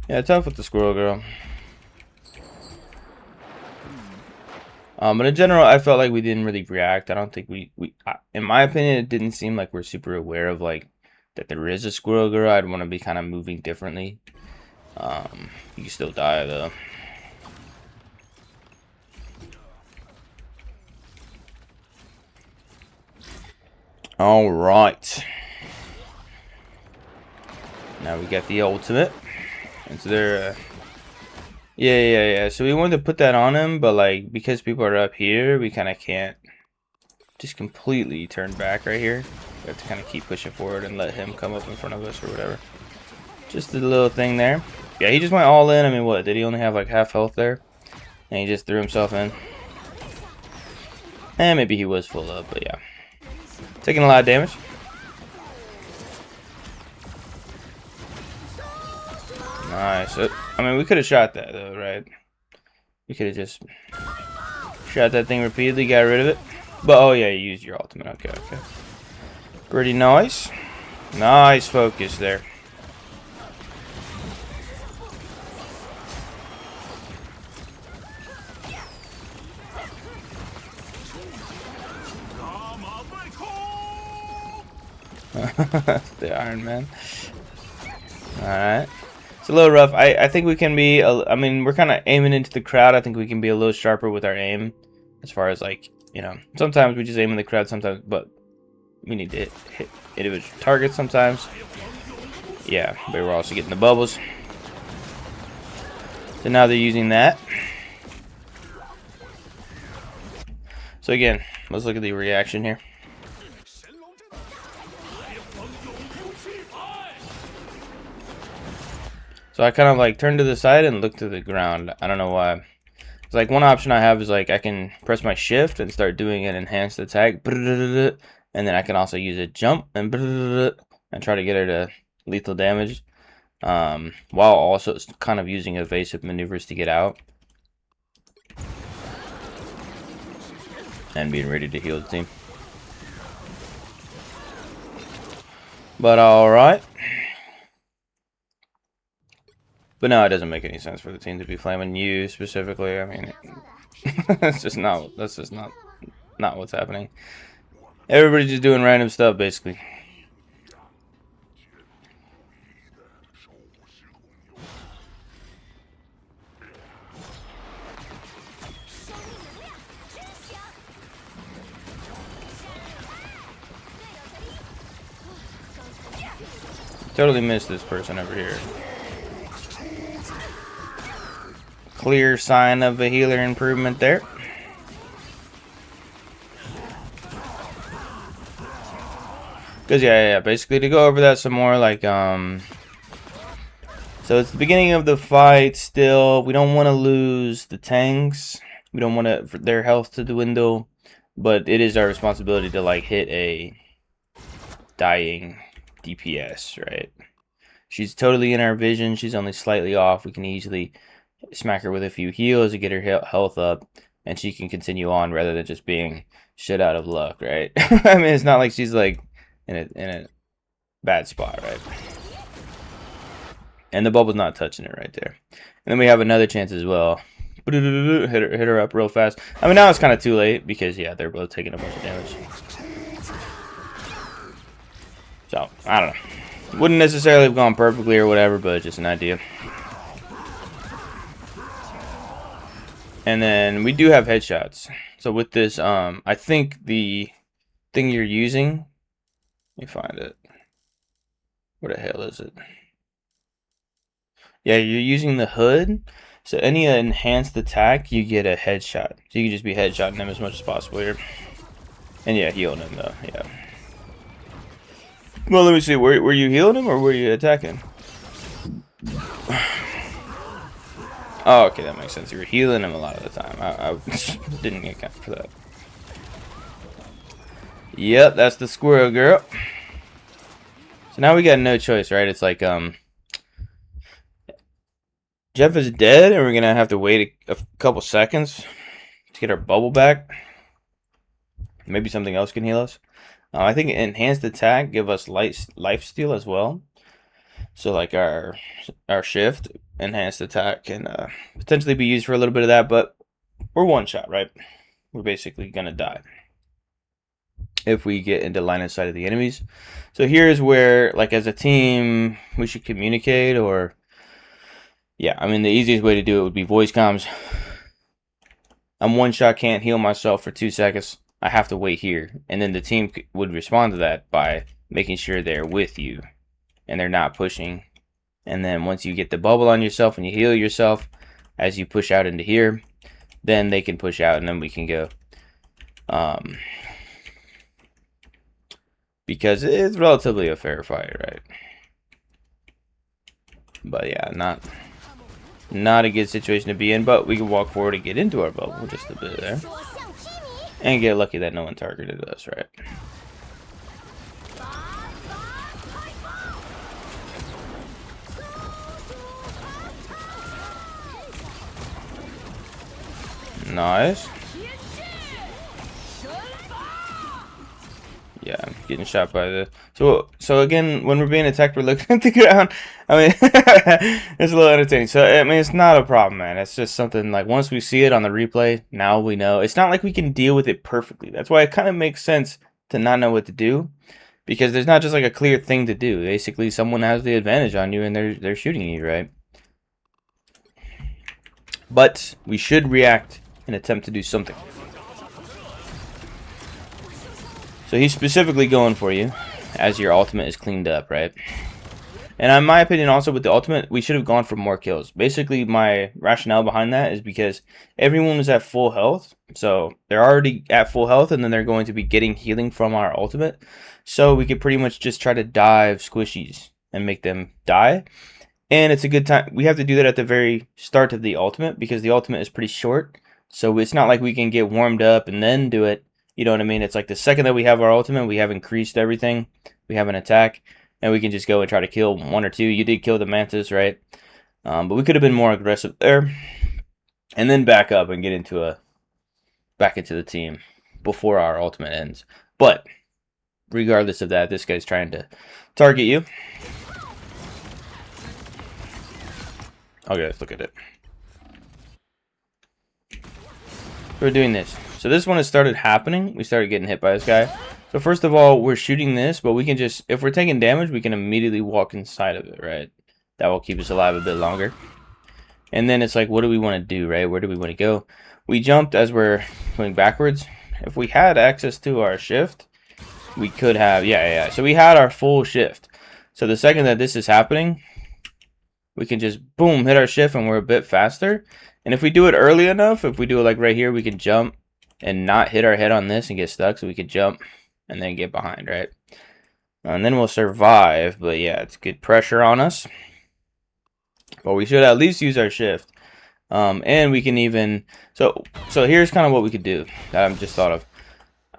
Yeah, tough with the squirrel girl. But in general, I felt like we didn't really react. I don't think in my opinion, it didn't seem like we're super aware of like that there is a squirrel girl. I'd want to be kind of moving differently. You can still die though. All right. Now we got the ultimate. And so they're, yeah. So we wanted to put that on him, but like because people are up here, we kind of can't just completely turn back right here. We have to kind of keep pushing forward and let him come up in front of us or whatever. Just a little thing there. Yeah, he just went all in. I mean, what? Did he only have like half health there? And he just threw himself in. And maybe he was full up, but yeah. Taking a lot of damage. Nice. I mean, we could have shot that though, right? We could have just shot that thing repeatedly, got rid of it. But oh yeah, you used your ultimate. Okay. Pretty nice. Nice focus there. The Iron Man. Alright. It's a little rough. I think we can be, I mean, we're kind of aiming into the crowd. I think we can be a little sharper with our aim. As far as like, you know, sometimes we just aim in the crowd sometimes, but we need to hit individual targets sometimes. Yeah, but we're also getting the bubbles. So now they're using that. So again, let's look at the reaction here. So I kind of like turn to the side and look to the ground. I don't know why. It's like one option I have is like I can press my shift and start doing an enhanced attack. And then I can also use a jump and try to get her to lethal damage. While also kind of using evasive maneuvers to get out. And being ready to heal the team. But alright. But no, it doesn't make any sense for the team to be flaming you specifically. I mean, that's just not what's happening. Everybody's just doing random stuff, basically. Totally missed this person over here. Clear sign of a healer improvement there. Because yeah, basically to go over that some more, like so it's the beginning of the fight still. We don't want to lose the tanks. We don't want their health to dwindle, but it is our responsibility to like hit a dying DPS, right? She's totally in our vision. She's only slightly off. We can easily smack her with a few heals to get her health up, and she can continue on rather than just being shit out of luck, right? I mean, it's not like she's like in a bad spot, right? And the bubble's not touching it right there. And then we have another chance as well. Hit her up real fast. I mean, now it's kind of too late because yeah, they're both taking a bunch of damage. So I don't know. Wouldn't necessarily have gone perfectly or whatever, but just an idea. And then we do have headshots. So with this, I think the thing you're using, let me find it. Where the hell is it? Yeah, you're using the hood. So any enhanced attack, you get a headshot. So you can just be headshotting them as much as possible here. And yeah, healing him though, yeah. Well, let me see. Were you healing him or were you attacking? Oh, okay, that makes sense. You were healing him a lot of the time. I didn't get count for that. Yep, that's the squirrel girl. So now we got no choice, right? It's like, Jeff is dead, and we're gonna have to wait a couple seconds to get our bubble back. Maybe something else can heal us. I think enhanced attack give us life steal as well. So like our shift enhanced attack and potentially be used for a little bit of that, but we're one shot, right? We're basically gonna die if we get into line of sight of the enemies. So here's where, like, as a team, we should communicate, or yeah, I mean, the easiest way to do it would be voice comms. I'm one shot, can't heal myself for 2 seconds. I have to wait here. And then the team would respond to that by making sure they're with you and they're not pushing. And then once you get the bubble on yourself and you heal yourself as you push out into here, then they can push out and then we can go. Because it's relatively a fair fight, right? But yeah, not a good situation to be in, but we can walk forward and get into our bubble just a bit there. And get lucky that no one targeted us, right? Nice. Yeah, I'm getting shot by the... So again, when we're being attacked, we're looking at the ground. I mean, it's a little entertaining. So, I mean, it's not a problem, man. It's just something, like, once we see it on the replay, now we know. It's not like we can deal with it perfectly. That's why it kind of makes sense to not know what to do. Because there's not just, like, a clear thing to do. Basically, someone has the advantage on you, and they're shooting you, right? But we should react and attempt to do something. So he's specifically going for you as your ultimate is cleaned up, right? And in my opinion, also with the ultimate, we should have gone for more kills. Basically, my rationale behind that is because everyone was at full health. So they're already at full health, and then they're going to be getting healing from our ultimate. So we could pretty much just try to dive squishies and make them die. And it's a good time. We have to do that at the very start of the ultimate because the ultimate is pretty short. So it's not like we can get warmed up and then do it. You know what I mean? It's like the second that we have our ultimate, we have increased everything. We have an attack, and we can just go and try to kill one or two. You did kill the mantis, right? But we could have been more aggressive there, and then back up and get into back into the team before our ultimate ends. But regardless of that, this guy's trying to target you. Okay, let's look at it. We're doing this. So this one has started happening. We started getting hit by this guy. So first of all, we're shooting this, but we can just, if we're taking damage, we can immediately walk inside of it, right? That will keep us alive a bit longer. And then it's like, what do we want to do, right? Where do we want to go? We jumped as we're going backwards. If we had access to our shift, we could have, yeah. So we had our full shift. So the second that this is happening, we can just, boom, hit our shift and we're a bit faster. And if we do it early enough, if we do it like right here, we can jump and not hit our head on this and get stuck. So we could jump and then get behind, right? And then we'll survive. But yeah, it's good pressure on us. But we should at least use our shift. And we can even, so here's kind of what we could do that I'm just thought of.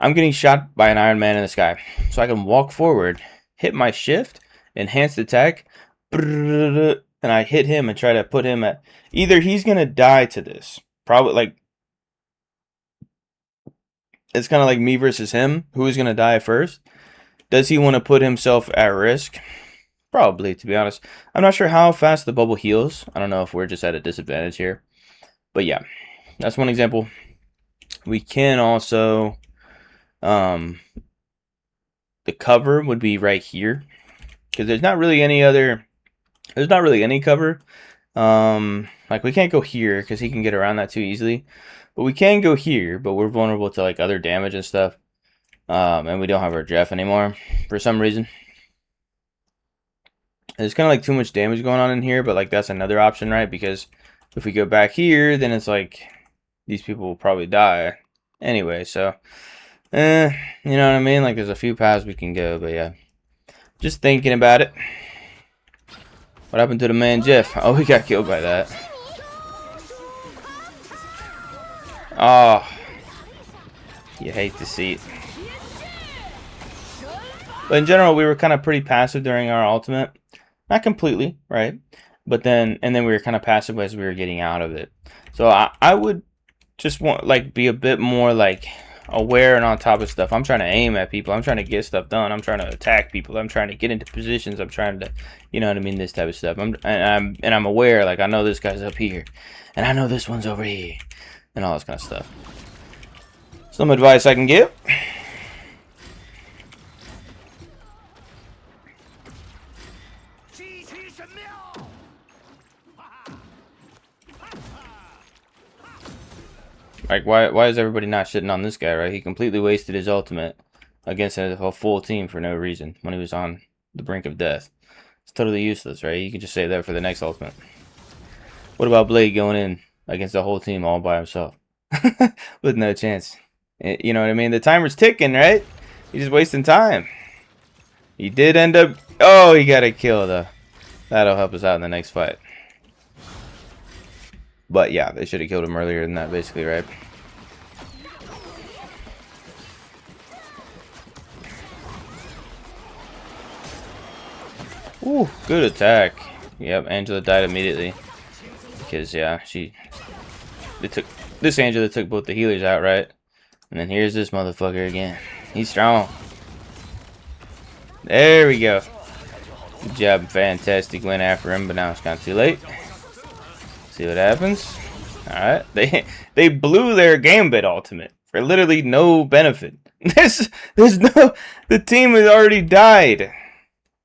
I'm getting shot by an Iron Man in the sky. So I can walk forward, hit my shift, enhanced attack, and I hit him and try to put him at, either he's going to die to this. Probably like, it's kind of like me versus him. Who is going to die first? Does he want to put himself at risk? Probably, to be honest. I'm not sure how fast the bubble heals. I don't know if we're just at a disadvantage here. But yeah, that's one example. We can also, the cover would be right here. Because there's not really any other, there's not really any cover. Like we can't go here because he can get around that too easily. But we can go here, but we're vulnerable to like other damage and stuff. And we don't have our Jeff anymore for some reason. There's kind of like too much damage going on in here, but like that's another option, right? Because if we go back here, then it's like these people will probably die anyway. So, you know what I mean? Like there's a few paths we can go, but yeah. Just thinking about it. What happened to the man Jeff? Oh, he got killed by that. Oh, you hate to see it. But in general, we were kind of pretty passive during our ultimate. Not completely, right? But then, and then we were kind of passive as we were getting out of it. So I would just want, like, be a bit more, like, aware and on top of stuff. I'm trying to aim at people. I'm trying to get stuff done. I'm trying to attack people. I'm trying to get into positions. I'm trying to, you know what I mean, this type of stuff. I'm aware. Like, I know this guy's up here, and I know this one's over here, and all this kind of stuff. Some advice I can give. Like, why is everybody not shitting on this guy, right? He completely wasted his ultimate against a full team for no reason when he was on the brink of death. It's totally useless, right? You can just save that for the next ultimate. What about Blade going in against the whole team all by himself? With no chance. You know what I mean? The timer's ticking, right? He's just wasting time. He did end up... Oh, he got a kill, though. That'll help us out in the next fight. But yeah, they should have killed him earlier than that, basically, right? Ooh, good attack. Yep, Angela died immediately. Because, yeah, they took... This Angela took both the healers out, right? And then here's this motherfucker again. He's strong. There we go. Good job, fantastic. Went after him, but now it's kind of too late. See what happens. Alright. They blew their Gambit ultimate for literally no benefit. There's no... The team has already died.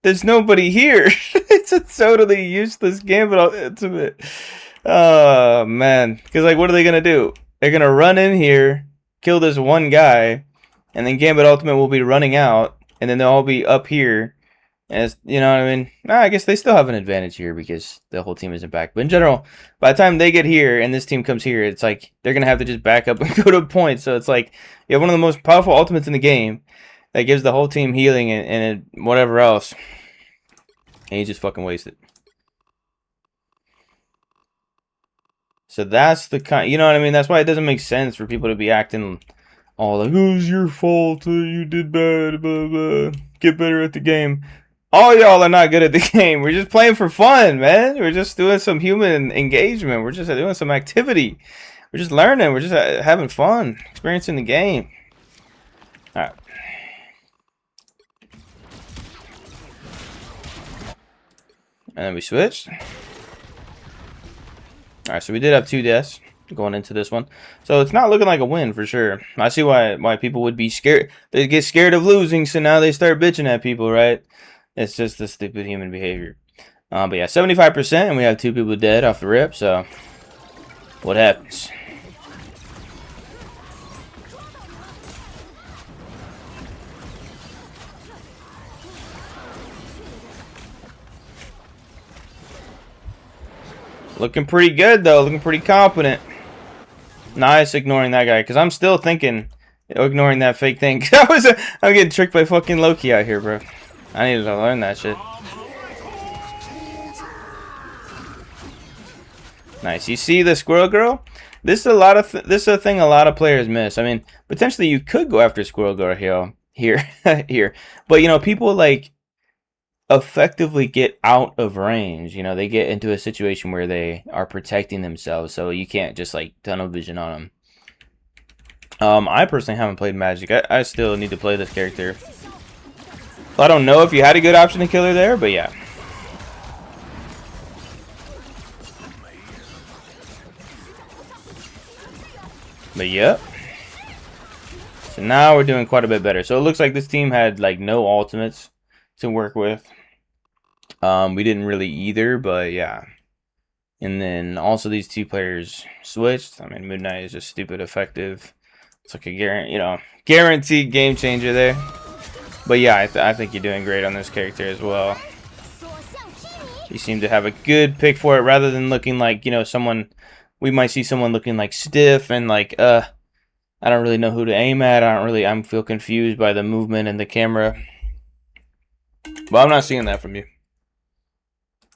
There's nobody here. It's a totally useless Gambit ultimate. Oh, man. Because, like, what are they going to do? They're going to run in here, kill this one guy, and then Gambit ultimate will be running out, and then they'll all be up here. As you know what I mean? I guess they still have an advantage here because the whole team isn't back. But in general, by the time they get here and this team comes here, it's like they're going to have to just back up and go to a point. So it's like you have one of the most powerful ultimates in the game that gives the whole team healing and whatever else. And you just fucking waste it. So that's the kind, you know what I mean? That's why it doesn't make sense for people to be acting all like, oh, it's your fault, you did bad, blah, blah. Get better at the game. All y'all are not good at the game. We're just playing for fun, man. We're just doing some human engagement. We're just doing some activity. We're just learning. We're just having fun, experiencing the game. All right. And then we switched. All right, so we did have 2 deaths going into this one. So it's not looking like a win for sure. I see why people would be scared. They get scared of losing, so now they start bitching at people, right? It's just the stupid human behavior. But yeah, 75%, and we have 2 people dead off the rip, so what happens? Looking pretty good, though. Looking pretty competent. Nice ignoring that guy, because I'm still thinking, ignoring that fake thing. I'm getting tricked by fucking Loki out here, bro. I needed to learn that shit. Nice. You see the Squirrel Girl? This is a thing a lot of players miss. I mean, potentially you could go after Squirrel Girl here, but you know, people like effectively get out of range. You know, they get into a situation where they are protecting themselves, so you can't just like tunnel vision on them. I personally haven't played Magic. I still need to play this character. I don't know if you had a good option to kill her there, but yeah. But yep. So now we're doing quite a bit better. So it looks like this team had like no ultimates to work with. We didn't really either, but yeah. And then also these 2 players switched. I mean, Moon Knight is just stupid effective. It's like a guaranteed game changer there. But yeah, I think you're doing great on this character as well. You seem to have a good pick for it, rather than looking like, you know, we might see someone looking like stiff and like, I don't really know who to aim at. I feel confused by the movement and the camera. But I'm not seeing that from you.